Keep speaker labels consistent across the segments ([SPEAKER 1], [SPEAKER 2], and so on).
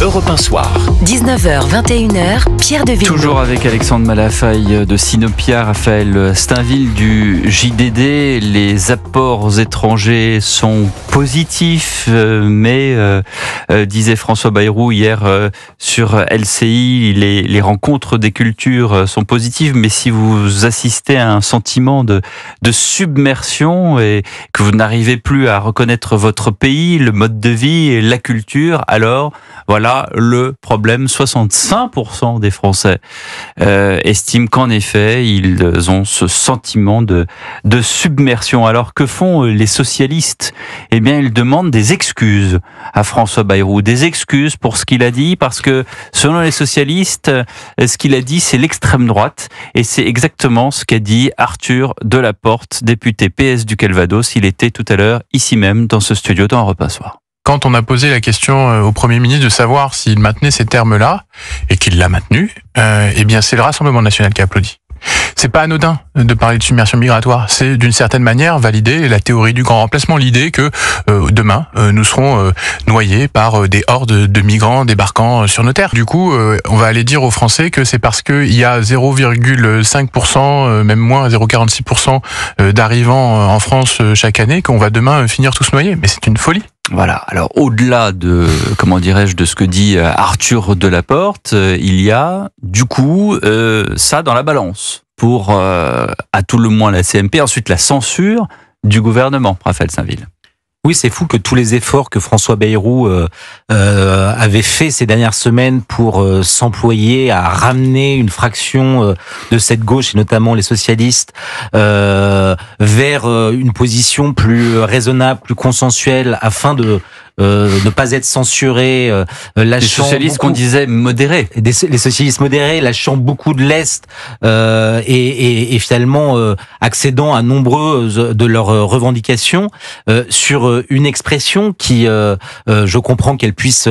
[SPEAKER 1] Europe 1 Soir.
[SPEAKER 2] 19h, 21h, Pierre de Villeneuve.
[SPEAKER 3] Toujours avec Alexandre Malafaille de Sinopia, Raphaël Steinville du JDD. Les apports étrangers sont positifs, mais disait François Bayrou hier sur LCI, les rencontres des cultures sont positives, mais si vous assistez à un sentiment de submersion et que vous n'arrivez plus à reconnaître votre pays, le mode de vie et la culture, alors voilà le problème. 65% des Français estiment qu'en effet, ils ont ce sentiment de submersion. Alors que font les socialistes ? Eh bien, ils demandent des excuses à François Bayrou, des excuses pour ce qu'il a dit, parce que selon les socialistes, ce qu'il a dit, c'est l'extrême droite, et c'est exactement ce qu'a dit Arthur Delaporte, député PS du Calvados. Il était tout à l'heure ici même dans ce studio dans Europe 1 Soir.
[SPEAKER 4] Quand on a posé la question au Premier ministre de savoir s'il maintenait ces termes-là, et qu'il l'a maintenu, eh bien c'est le Rassemblement national qui a applaudi. C'est pas anodin de parler de submersion migratoire. C'est d'une certaine manière valider la théorie du grand remplacement, l'idée que demain nous serons noyés par des hordes de migrants débarquant sur nos terres. Du coup, on va aller dire aux Français que c'est parce qu'il y a 0,5%, même moins 0,46% d'arrivants en France chaque année qu'on va demain finir tous noyés. Mais c'est une folie.
[SPEAKER 3] Voilà. Alors, au-delà de, de ce que dit Arthur Delaporte, il y a, du coup, ça dans la balance pour, à tout le moins, la CMP, ensuite la censure du gouvernement, Raphaël Steinville.
[SPEAKER 5] Oui, c'est fou que tous les efforts que François Bayrou avait fait ces dernières semaines pour s'employer à ramener une fraction de cette gauche, et notamment les socialistes, vers une position plus raisonnable, plus consensuelle, afin de ne pas être censuré,
[SPEAKER 3] les socialistes qu'on disait modérés.
[SPEAKER 5] Les socialistes modérés, lâchant beaucoup de lest et finalement accédant à nombreuses de leurs revendications sur une expression qui, je comprends qu'elle puisse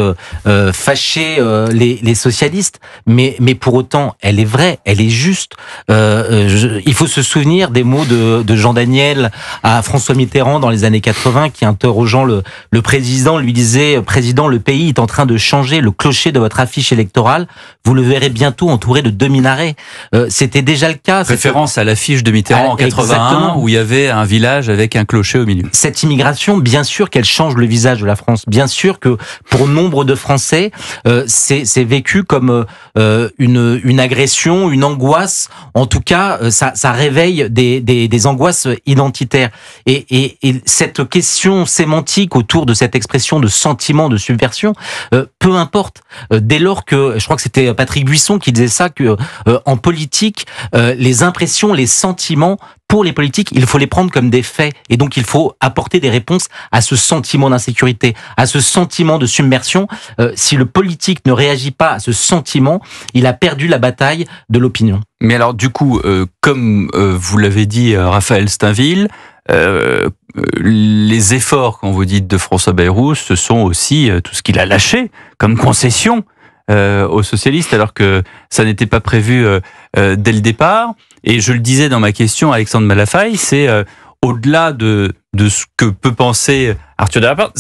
[SPEAKER 5] fâcher les socialistes, mais pour autant, elle est vraie, elle est juste. Il faut se souvenir des mots de Jean Daniel à François Mitterrand dans les années 80, qui, interrogeant le président, lui disait: Président, le pays est en train de changer, le clocher de votre affiche électorale, vous le verrez bientôt entouré de 2 minarets. C'était déjà le cas.
[SPEAKER 3] Référence à l'affiche de Mitterrand en 81, exactement, où il y avait un village avec un clocher au milieu.
[SPEAKER 5] Cette immigration, bien sûr qu'elle change le visage de la France. Bien sûr que pour nombre de Français, c'est vécu comme une agression, une angoisse. En tout cas, ça réveille des angoisses identitaires. Et cette question sémantique autour de cette expression de sentiment de subversion, peu importe. Dès lors que, je crois que c'était Patrick Buisson qui disait ça, que en politique, les impressions, les sentiments, pour les politiques, il faut les prendre comme des faits. Et donc, il faut apporter des réponses à ce sentiment d'insécurité, à ce sentiment de submersion. Si le politique ne réagit pas à ce sentiment, il a perdu la bataille de l'opinion.
[SPEAKER 3] Mais alors, du coup, comme vous l'avez dit, Raphaël Steinville, les efforts, quand vous dites, de François Bayrou, ce sont aussi tout ce qu'il a lâché comme concession aux socialistes, alors que ça n'était pas prévu dès le départ. Et je le disais dans ma question à Alexandre Malafaille, c'est au-delà de ce que peut penser Arthur Delaporte,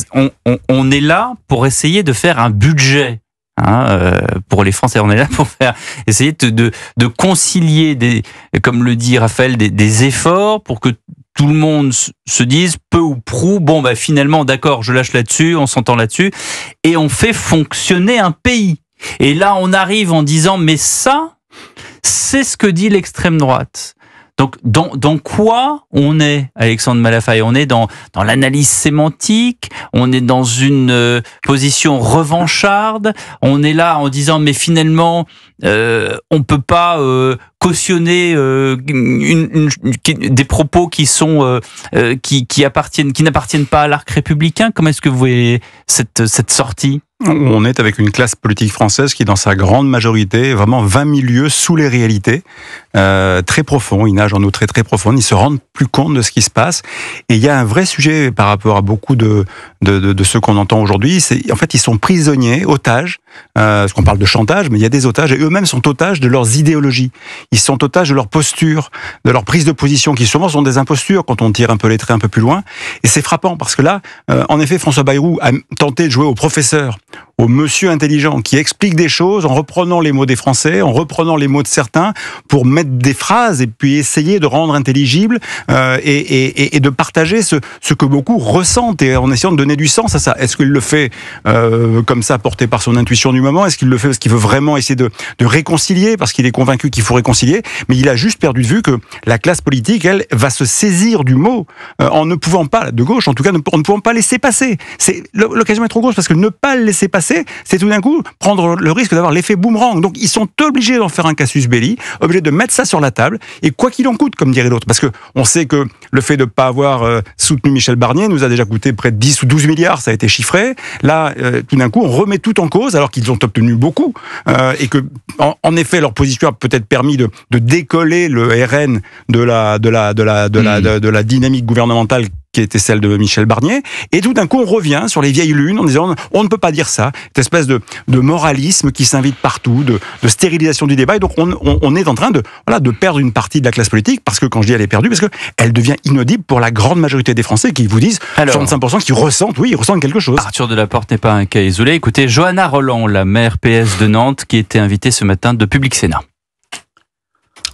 [SPEAKER 3] on est là pour essayer de faire un budget. Pour les Français, on est là pour essayer de concilier, comme le dit Raphaël, des efforts pour que tout le monde se dise peu ou prou, bon bah finalement d'accord, je lâche là-dessus, on s'entend là-dessus, et on fait fonctionner un pays. Et là on arrive en disant mais ça, c'est ce que dit l'extrême droite. Donc, dans quoi on est, Alexandre Malafaille ? On est dans l'analyse sémantique, on est dans une position revancharde, on est là en disant, mais finalement, on peut pas cautionner des propos qui n'appartiennent pas à l'arc républicain. Comment est-ce que vous voyez cette sortie ?
[SPEAKER 6] On est avec une classe politique française qui, dans sa grande majorité, est vraiment 20 000 lieues sous les réalités.
[SPEAKER 1] très profonds, ils nagent en eau très très profonde, ils se rendent plus compte de ce qui se passe. Et il y a un vrai sujet par rapport à beaucoup de ceux qu'on entend aujourd'hui, c'est en fait ils sont prisonniers, otages, parce qu'on parle de chantage, mais il y a des otages, et eux-mêmes sont otages de leurs idéologies. Ils sont otages de leur posture, de leur prise de position, qui souvent sont des impostures quand on tire un peu les traits un peu plus loin. Et c'est frappant, parce que là, en effet, François Bayrou a tenté de jouer au professeur, au monsieur intelligent, qui explique des choses en reprenant les mots des Français, en reprenant les mots de certains, pour mettre des phrases et puis essayer de rendre intelligible et de partager ce que beaucoup ressentent, et en essayant de donner du sens à ça. Est-ce qu'il le fait comme ça, porté par son intuition du moment? Est-ce qu'il le fait parce qu'il veut vraiment essayer de réconcilier, parce qu'il est convaincu qu'il faut réconcilier? Mais il a juste perdu de vue que la classe politique, elle, va se saisir du mot en ne pouvant pas, de gauche en tout cas, en ne pouvant pas laisser passer. L'occasion est trop grosse, parce que ne pas le laisser passer, c'est tout d'un coup prendre le risque d'avoir l'effet boomerang. Donc ils sont obligés d'en faire un casus belli, obligés de mettre ça sur la table, et quoi qu'il en coûte, comme dirait l'autre. Parce que on sait que le fait de ne pas avoir soutenu Michel Barnier nous a déjà coûté près de 10 ou 12 milliards, ça a été chiffré. Là, tout d'un coup, on remet tout en cause, alors qu'ils ont obtenu beaucoup, et que, en effet, leur position a peut-être permis de décoller le RN de la dynamique gouvernementale qui était celle de Michel Barnier, et tout d'un coup on revient sur les vieilles lunes en disant on ne peut pas dire ça, cette espèce de moralisme qui s'invite partout, de stérilisation du débat, et donc on est en train de perdre une partie de la classe politique, parce que quand je dis elle est perdue, parce qu'elle devient inaudible pour la grande majorité des Français qui vous disent, 65% qui ressentent, oui, ils ressentent quelque chose.
[SPEAKER 3] Arthur Delaporte n'est pas un cas isolé. Écoutez, Johanna Roland, la maire PS de Nantes, qui était invitée ce matin de Public Sénat.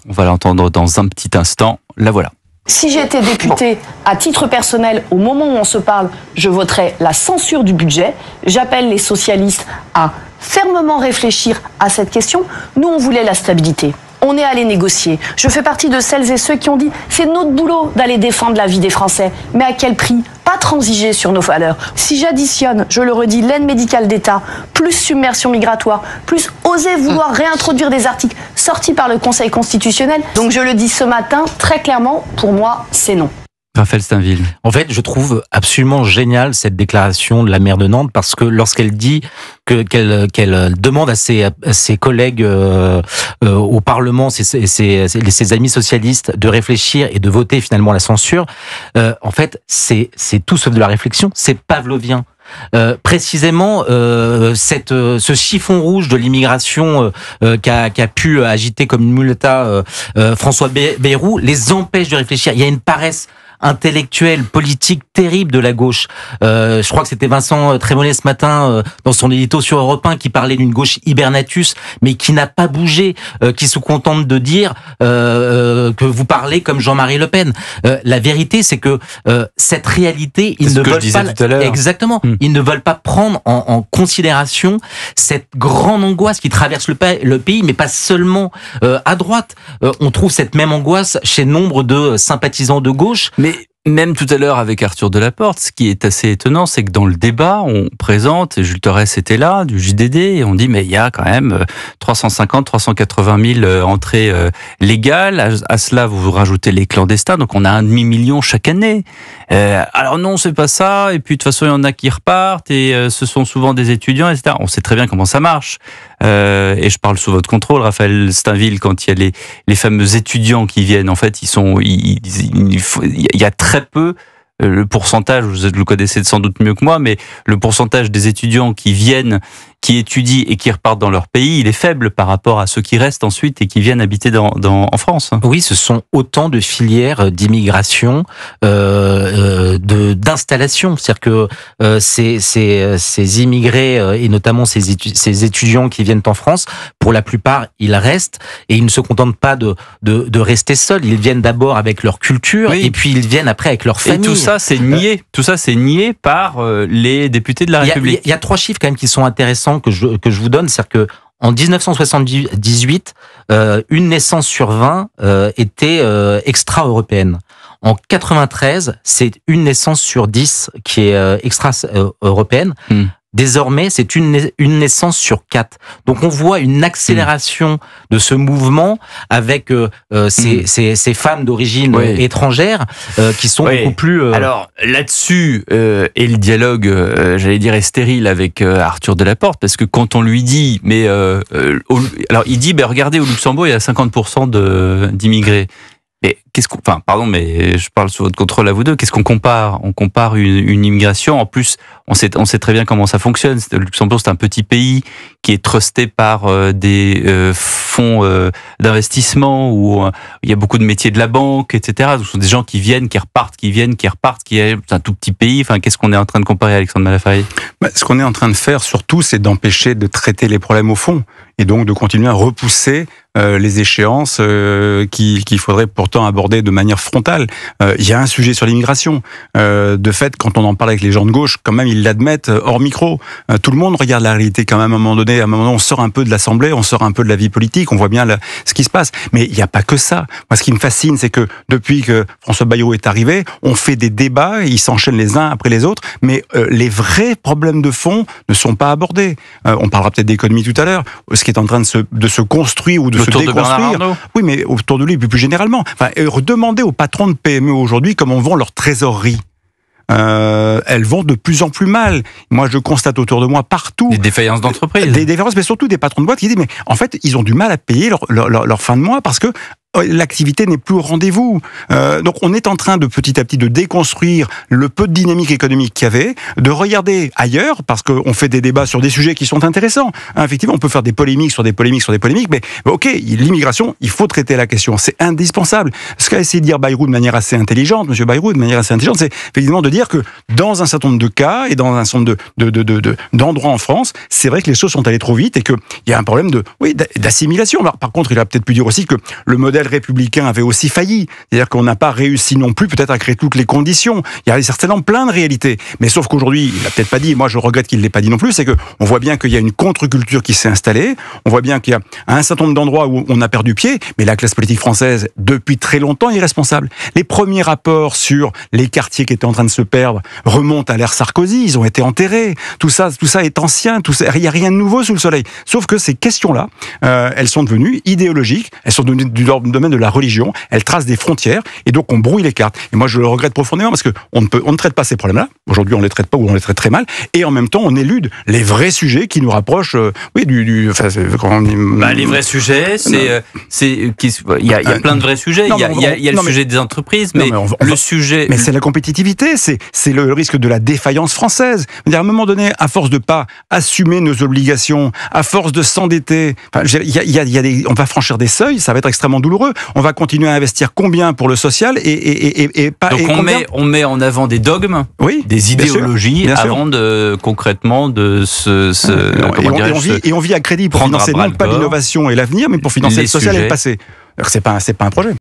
[SPEAKER 3] On va l'entendre dans un petit instant, la voilà.
[SPEAKER 6] Si j'étais députée, à titre personnel, au moment où on se parle, je voterais la censure du budget. J'appelle les socialistes à fermement réfléchir à cette question. Nous, on voulait la stabilité. On est allé négocier. Je fais partie de celles et ceux qui ont dit c'est notre boulot d'aller défendre la vie des Français. Mais à quel prix? Pas transiger sur nos valeurs. Si j'additionne, je le redis, l'aide médicale d'État, plus submersion migratoire, plus oser vouloir réintroduire des articles sortis par le Conseil constitutionnel, donc je le dis ce matin, très clairement, pour moi, c'est non.
[SPEAKER 3] Raphaël Steinville.
[SPEAKER 5] En fait, je trouve absolument géniale cette déclaration de la maire de Nantes, parce que lorsqu'elle dit qu'elle demande à ses collègues au Parlement, ses amis socialistes, de réfléchir et de voter finalement la censure, en fait, c'est tout sauf de la réflexion, c'est pavlovien. Précisément, ce chiffon rouge de l'immigration qu'a pu agiter comme une muleta François Bayrou les empêche de réfléchir. Il y a une paresse intellectuelle, politique terrible de la gauche. Je crois que c'était Vincent Trémollet ce matin dans son édito sur Europe 1 qui parlait d'une gauche hibernatus, mais qui n'a pas bougé, qui se contente de dire que vous parlez comme Jean-Marie Le Pen. La vérité, c'est que cette réalité, ils ne veulent pas. Exactement. Ils ne veulent pas prendre en considération cette grande angoisse qui traverse le pays, mais pas seulement à droite. On trouve cette même angoisse chez nombre de sympathisants de gauche.
[SPEAKER 3] Mais même tout à l'heure avec Arthur Delaporte, ce qui est assez étonnant, c'est que dans le débat, on présente, et Jules Torres était là, du JDD, et on dit mais il y a quand même 380 000 entrées légales, à cela vous rajoutez les clandestins, donc on a 1,5 million chaque année. Alors non, c'est pas ça, et puis de toute façon il y en a qui repartent, et ce sont souvent des étudiants, etc. On sait très bien comment ça marche. Et je parle sous votre contrôle, Raphaël Steinville, quand il y a les fameux étudiants qui viennent, en fait, il y a très peu, le pourcentage, vous le connaissez sans doute mieux que moi, mais le pourcentage des étudiants qui viennent, qui étudient et qui repartent dans leur pays, il est faible par rapport à ceux qui restent ensuite et qui viennent habiter en France.
[SPEAKER 5] Oui, ce sont autant de filières d'immigration, d'installation. C'est-à-dire que ces immigrés et notamment ces étudiants qui viennent en France, pour la plupart, ils restent et ils ne se contentent pas de rester seuls. Ils viennent d'abord avec leur culture, oui, et puis ils viennent après avec leur famille.
[SPEAKER 3] Et tout ça, c'est nié. Tout ça, c'est nié par les députés de la République.
[SPEAKER 5] Il y a 3 chiffres quand même qui sont intéressants que je vous donne, c'est-à-dire que en 1978, une naissance sur 20 était extra-européenne. En 93, c'est une naissance sur 10 qui est extra-européenne. désormais, c'est une naissance sur 4. Donc on voit une accélération de ce mouvement avec ces femmes d'origine étrangère qui sont beaucoup plus...
[SPEAKER 3] Alors là-dessus, et le dialogue, j'allais dire, est stérile avec Arthur Delaporte, parce que quand on lui dit, alors il dit, regardez, au Luxembourg, il y a 50% d'immigrés. Mais mais je parle sous votre contrôle à vous deux. Qu'est-ce qu'on compare ? On compare une immigration. En plus, on sait très bien comment ça fonctionne. Le Luxembourg, c'est un petit pays qui est trusté par des fonds d'investissement où il y a beaucoup de métiers de la banque, etc. Ce sont des gens qui viennent, qui repartent. C'est un tout petit pays. Enfin, qu'est-ce qu'on est en train de comparer, Alexandre Malafaille ?
[SPEAKER 1] Ce qu'on est en train de faire, surtout, c'est d'empêcher de traiter les problèmes au fond et donc de continuer à repousser les échéances qu'il faudrait pourtant aborder de manière frontale. Il y a un sujet sur l'immigration. De fait, quand on en parle avec les gens de gauche, quand même, ils l'admettent hors micro. Tout le monde regarde la réalité quand même à un moment donné. À un moment donné, on sort un peu de l'Assemblée, on sort un peu de la vie politique, on voit bien ce qui se passe. Mais il n'y a pas que ça. Moi, ce qui me fascine, c'est que depuis que François Bayrou est arrivé, on fait des débats, ils s'enchaînent les uns après les autres, mais les vrais problèmes de fond ne sont pas abordés. On parlera peut-être d'économie tout à l'heure. Ce qui est en train de se construire ou de se déconstruire. Oui, mais autour de lui, plus généralement. Enfin, demandez aux patrons de PME aujourd'hui comment vont leurs trésoreries. Elles vont de plus en plus mal. Moi, je constate autour de moi partout
[SPEAKER 3] des défaillances d'entreprise,
[SPEAKER 1] des défaillances, mais surtout des patrons de boîte qui disent mais en fait ils ont du mal à payer leur fin de mois parce que l'activité n'est plus au rendez-vous. Donc on est en train de petit à petit de déconstruire le peu de dynamique économique qu'il y avait, de regarder ailleurs, parce qu'on fait des débats sur des sujets qui sont intéressants. Effectivement, on peut faire des polémiques sur des polémiques, mais ok, l'immigration, il faut traiter la question, c'est indispensable. Ce qu'a essayé de dire Bayrou de manière assez intelligente, Monsieur Bayrou, de manière assez intelligente, c'est effectivement de dire que dans un certain nombre de cas et dans un certain nombre d'endroits en France, c'est vrai que les choses sont allées trop vite et qu'il y a un problème d'assimilation. Alors, par contre, il a peut-être pu dire aussi que le modèle républicain avait aussi failli. C'est-à-dire qu'on n'a pas réussi non plus peut-être à créer toutes les conditions. Il y a certainement plein de réalités. Mais sauf qu'aujourd'hui, il l'a peut-être pas dit, et moi je regrette qu'il ne l'ait pas dit non plus, c'est qu'on voit bien qu'il y a une contre-culture qui s'est installée, on voit bien qu'il y a un certain nombre d'endroits où on a perdu pied, mais la classe politique française, depuis très longtemps, est responsable. Les premiers rapports sur les quartiers qui étaient en train de se perdre remontent à l'ère Sarkozy, ils ont été enterrés. Tout ça est ancien, il n'y a rien de nouveau sous le soleil. Sauf que ces questions-là, elles sont devenues idéologiques, elles sont devenues du domaine de la religion, elles tracent des frontières et donc on brouille les cartes. Et moi je le regrette profondément parce que on ne traite pas ces problèmes-là. Aujourd'hui on les traite pas ou on les traite très mal et en même temps on élude les vrais sujets qui nous rapprochent. Les
[SPEAKER 3] vrais sujets, il y a plein de vrais sujets. Il y a le sujet des entreprises, mais sujet.
[SPEAKER 1] Mais c'est la compétitivité, c'est le risque de la défaillance française. À un moment donné, à force de pas assumer nos obligations, à force de s'endetter, on va franchir des seuils, ça va être extrêmement douloureux. On va continuer à investir combien pour le social et pas.
[SPEAKER 3] Donc on met en avant des dogmes, des idéologies, avant de concrètement de
[SPEAKER 1] on vit à crédit pour financer non pas l'innovation et l'avenir, mais pour financer le social et le passé. C'est pas un projet.